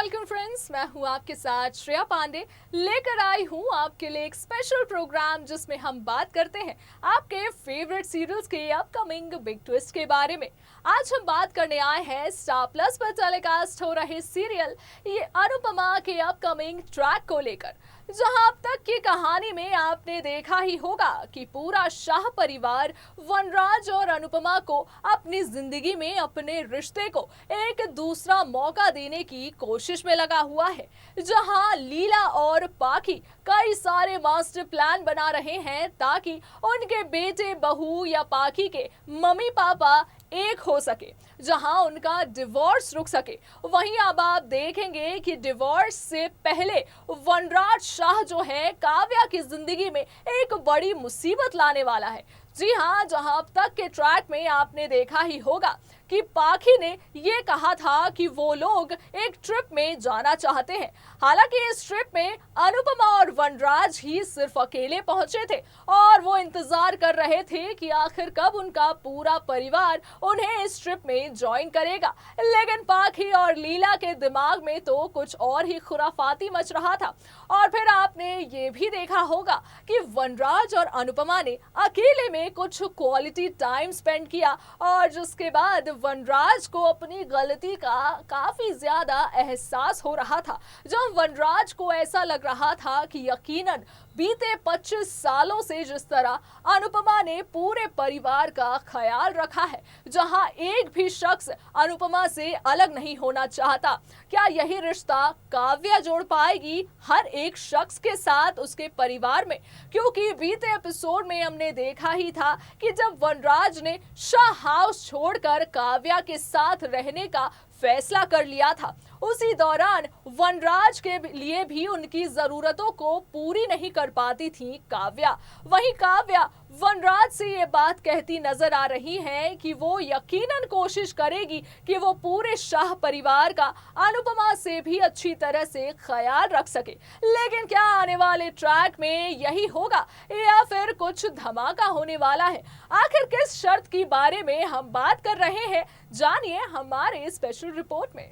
Welcome friends, मैं हूं आपके साथ श्रेया पांडे। लेकर आई हूं आपके लिए एक स्पेशल प्रोग्राम जिसमें हम बात करते हैं आपके फेवरेट सीरियल्स के अपकमिंग बिग ट्विस्ट के बारे में। आज हम बात करने आए हैं स्टार प्लस पर टेलीकास्ट हो रहे सीरियल ये अनुपमा के अपकमिंग ट्रैक को लेकर, जहां अब तक की कहानी में आपने देखा ही होगा कि पूरा शाह परिवार वनराज और अनुपमा को अपनी जिंदगी में अपने रिश्ते को एक दूसरा मौका देने की कोशिश में लगा हुआ है। जहां लीला और पाखी कई सारे मास्टर प्लान बना रहे हैं ताकि उनके बेटे बहू या पाखी के मम्मी पापा एक हो सके, जहां उनका डिवोर्स रुक सके। वहीं अब आप देखेंगे कि डिवोर्स से पहले वनराज शाह जो है काव्या की जिंदगी में एक बड़ी मुसीबत लाने वाला है। जी हाँ, जहां अब तक के ट्रैक में आपने देखा ही होगा कि पाखी ने ये कहा था कि वो लोग एक ट्रिप में जाना चाहते हैं। हालांकि इस ट्रिप में अनुपमा और वनराज ही सिर्फ अकेले पहुंचे थे और वो इंतजार कर रहे थे कि आखिर कब उनका पूरा परिवार उन्हें इस ट्रिप में ज्वाइन करेगा। लेकिन पाखी और लीला के दिमाग में तो कुछ और ही खुराफाती मच रहा था। और फिर आपने ये भी देखा होगा कि वनराज और अनुपमा ने अकेले में कुछ क्वालिटी टाइम स्पेंड किया और जिसके बाद वनराज को अपनी गलती का काफी ज्यादा एहसास हो रहा था। जब वनराज को ऐसा लग रहा था कि यकीनन बीते 25 सालों से जिस तरह अनुपमा ने पूरे परिवार का ख्याल रखा है, जहां एक भी शख्स अनुपमा से अलग नहीं होना चाहता, क्या यही रिश्ता काव्या जोड़ पाएगी हर एक शख्स के साथ उसके परिवार में? क्योंकि बीते एपिसोड में हमने देखा ही था कि जब वनराज ने शाह हाउस छोड़कर काव्या के साथ रहने का फैसला कर लिया था, उसी दौरान वनराज के लिए भी उनकी जरूरतों को पूरी नहीं कर पाती थी काव्या। वहीं काव्या वनराज से ये बात कहती नजर आ रही है कि वो यकीनन कोशिश करेगी कि वो पूरे शाह परिवार का अनुपमा से भी अच्छी तरह से ख्याल रख सके। लेकिन क्या आने वाले ट्रैक में यही होगा या फिर कुछ धमाका होने वाला है? आखिर किस शर्त की बारे में हम बात कर रहे हैं, जानिए हमारे स्पेशल रिपोर्ट में।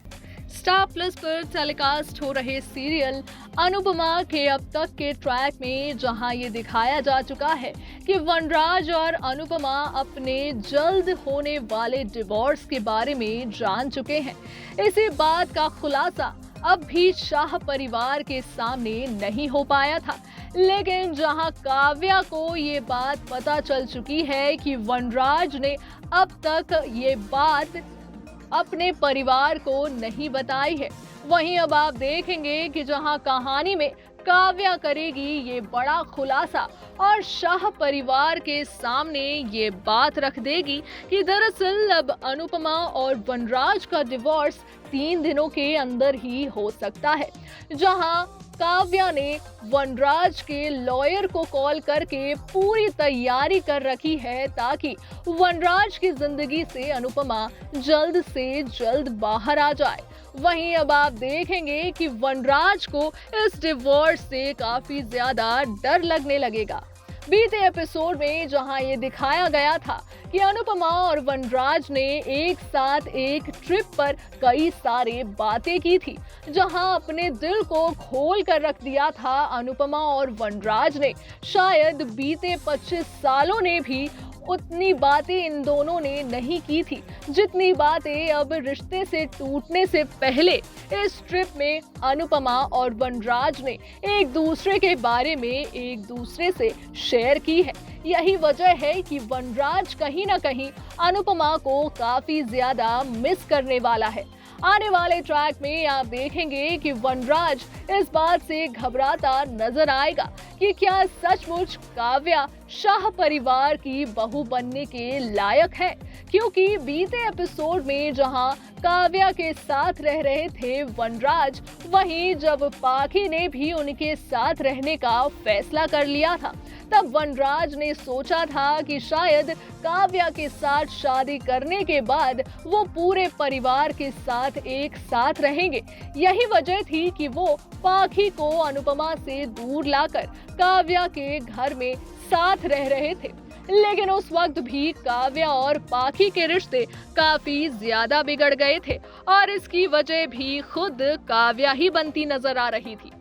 स्टार प्लस पर टेलीकास्ट हो रहे सीरियल अनुपमा के अब तक के ट्रैक में जहां ये दिखाया जा चुका है कि वनराज और अनुपमा अपने जल्द होने वाले डिवोर्स के बारे में जान चुके हैं। इसी बात का खुलासा अब भी शाह परिवार के सामने नहीं हो पाया था। लेकिन जहां काव्या को ये बात पता चल चुकी है कि वनराज ने अब तक ये बात अपने परिवार को नहीं बताई है, वहीं अब आप देखेंगे कि जहां कहानी में काव्या करेगी ये बड़ा खुलासा और शाह परिवार के सामने ये बात रख देगी कि दरअसल अब अनुपमा और वनराज का डिवोर्स 3 दिनों के अंदर ही हो सकता है। जहां काव्या ने वनराज के लॉयर को कॉल करके पूरी तैयारी कर रखी है ताकि वनराज की जिंदगी से अनुपमा जल्द से जल्द बाहर आ जाए। वहीं अब आप देखेंगे कि वनराज को इस डिवोर्स से काफी ज्यादा डर लगने लगेगा। बीते एपिसोड में जहां ये दिखाया गया था कि अनुपमा और वनराज ने एक साथ एक ट्रिप पर कई सारे बातें की थी, जहां अपने दिल को खोल कर रख दिया था अनुपमा और वनराज ने। शायद बीते 25 सालों ने भी उतनी बातें इन दोनों ने नहीं की थी जितनी बातें अब रिश्ते से टूटने से पहले इस ट्रिप में अनुपमा और वनराज ने एक दूसरे के बारे में एक दूसरे से शेयर की है। यही वजह है कि वनराज कहीं ना कहीं अनुपमा को काफी ज्यादा मिस करने वाला है। आने वाले ट्रैक में आप देखेंगे कि वनराज इस बात से घबराता नजर आएगा कि क्या सचमुच काव्या शाह परिवार की बहू बनने के लायक है, क्योंकि बीते एपिसोड में जहां काव्या के साथ रह रहे थे वनराज, वहीं जब पाखी ने भी उनके साथ रहने का फैसला कर लिया था, तब वनराज ने सोचा था कि शायद काव्या के साथ शादी करने के बाद वो पूरे परिवार के साथ एक साथ रहेंगे। यही वजह थी कि वो पाखी को अनुपमा से दूर लाकर काव्या के घर में साथ रह रहे थे। लेकिन उस वक्त भी काव्या और पाखी के रिश्ते काफी ज्यादा बिगड़ गए थे और इसकी वजह भी खुद काव्या ही बनती नजर आ रही थी।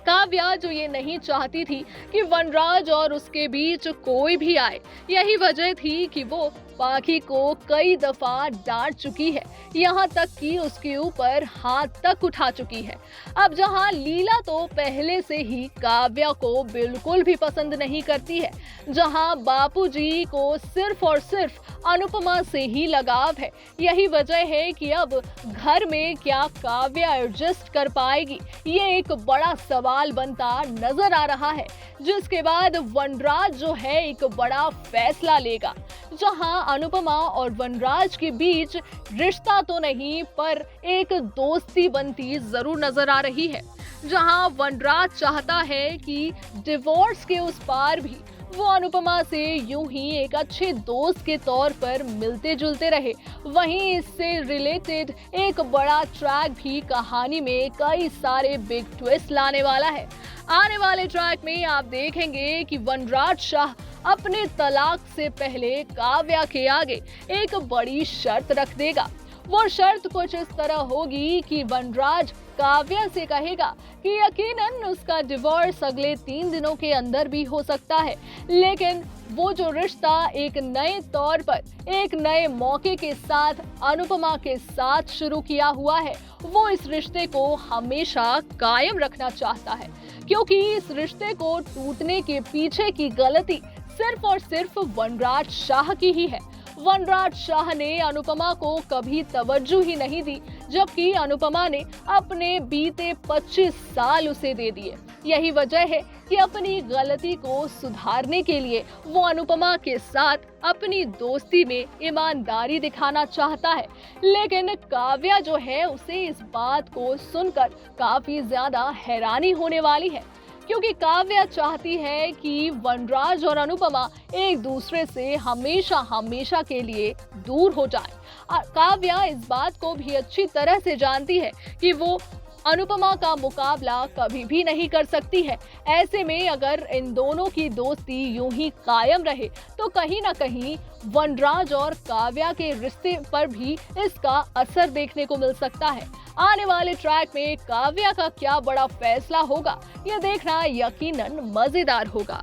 काव्या जो ये नहीं चाहती थी कि वनराज और उसके बीच कोई भी आए। यही वजह थी कि वो पाखी को कई दफा डांट चुकी है, यहाँ तक कि उसके ऊपर हाथ तक उठा चुकी है। अब जहाँ लीला तो पहले से ही काव्या को बिल्कुल भी पसंद नहीं करती है, जहाँ बापूजी को सिर्फ और सिर्फ अनुपमा से ही लगाव है, यही वजह है कि अब घर में क्या काव्या एडजस्ट कर पाएगी, ये एक बड़ा सवाल बनता नजर आ रहा है। जिसके बाद वनराज जो है एक बड़ा फैसला लेगा, जहां अनुपमा और वनराज के बीच रिश्ता तो नहीं पर एक दोस्ती बनती जरूर नजर आ रही है। जहां वनराज चाहता है कि डिवोर्स के उस पार भी वो अनुपमा से यूं ही एक अच्छे दोस्त के तौर पर मिलते जुलते रहे, वहीं इससे रिलेटेड एक बड़ा ट्रैक भी कहानी में कई सारे बिग ट्विस्ट लाने वाला है। आने वाले ट्रैक में आप देखेंगे कि वनराज शाह अपने तलाक से पहले काव्या के आगे एक बड़ी शर्त रख देगा। वो शर्त कुछ इस तरह होगी कि वनराज काव्या से कहेगा कि यकीनन उसका डिवोर्स अगले 3 दिनों के अंदर भी हो सकता है, लेकिन वो जो रिश्ता एक नए तौर पर, एक नए मौके के साथ अनुपमा के साथ शुरू किया हुआ है, वो इस रिश्ते को हमेशा कायम रखना चाहता है, क्योंकि इस रिश्ते को टूटने के पीछे की गलती सिर्फ और सिर्फ वनराज शाह की ही है। वनराज शाह ने अनुपमा को कभी तवज्जो ही नहीं दी, जबकि अनुपमा ने अपने बीते 25 साल उसे दे दिए। यही वजह है कि अपनी गलती को सुधारने के लिए वो अनुपमा के साथ अपनी दोस्ती में ईमानदारी दिखाना चाहता है, लेकिन काव्या जो है उसे इस बात को सुनकर काफी ज्यादा हैरानी होने वाली है, क्योंकि काव्या चाहती है कि वनराज और अनुपमा एक दूसरे से हमेशा हमेशा के लिए दूर हो जाएं। काव्या इस बात को भी अच्छी तरह से जानती है कि वो अनुपमा का मुकाबला कभी भी नहीं कर सकती है। ऐसे में अगर इन दोनों की दोस्ती यूं ही कायम रहे तो कहीं ना कहीं वनराज और काव्या के रिश्ते पर भी इसका असर देखने को मिल सकता है। आने वाले ट्रैक में काव्या का क्या बड़ा फैसला होगा, ये देखना यकीनन मजेदार होगा।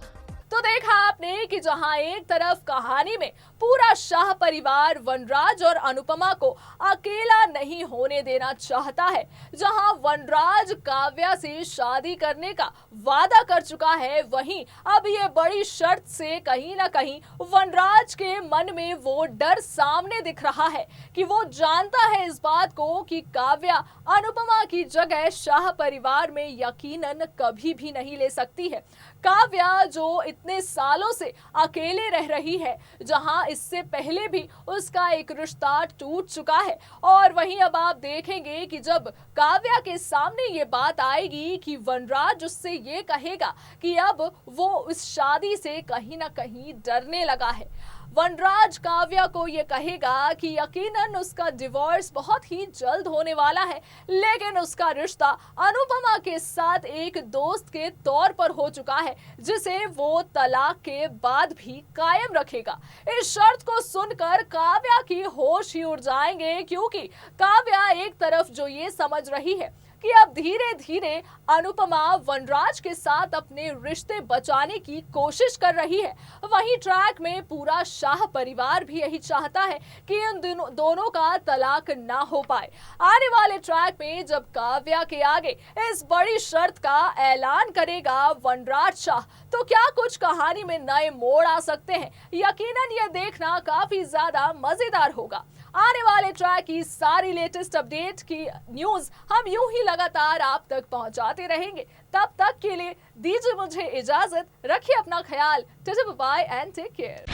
तो देखा आपने कि जहां एक तरफ कहानी में पूरा शाह परिवार वनराज और अनुपमा को अकेला नहीं होने देना चाहता है, जहां वनराज काव्या से शादी करने का वादा कर चुका है, वहीं अब ये बड़ी शर्त से कहीं ना कहीं वनराज के मन में वो डर सामने दिख रहा है कि वो जानता है इस बात को कि काव्या अनुपमा की जगह शाह परिवार में यकीनन कभी भी नहीं ले सकती है। काव्या जो इतने सालों से अकेले रह रही है, जहां इससे पहले भी उसका एक रिश्ता टूट चुका है, और वहीं अब आप देखेंगे कि जब काव्या के सामने ये बात आएगी कि वनराज उससे ये कहेगा कि अब वो इस शादी से कहीं ना कहीं डरने लगा है। वनराज काव्या को ये कहेगा कि यकीनन उसका डिवोर्स बहुत ही जल्द होने वाला है, लेकिन उसका रिश्ता अनुपमा के साथ एक दोस्त के तौर पर हो चुका है, जिसे वो तलाक के बाद भी कायम रखेगा। इस शर्त को सुनकर काव्या की होश ही उड़ जाएंगे, क्योंकि काव्या एक तरफ जो ये समझ रही है कि अब धीरे धीरे अनुपमा वनराज के साथ अपने रिश्ते बचाने की कोशिश कर रही है, वहीं ट्रैक में पूरा शाह परिवार भी यही चाहता है कि इन दोनों का तलाक ना हो पाए। आने वाले ट्रैक में जब काव्या के आगे इस बड़ी शर्त का ऐलान करेगा वनराज शाह, तो क्या कुछ कहानी में नए मोड़ आ सकते हैं, यकीनन यह देखना काफी ज्यादा मजेदार होगा। आने वाले ट्रैक की सारी लेटेस्ट अपडेट की न्यूज हम यूं ही लगातार आप तक पहुंचाते रहेंगे। तब तक के लिए दीजिए मुझे इजाजत, रखिए अपना ख्याल, बाय एंड टेक केयर।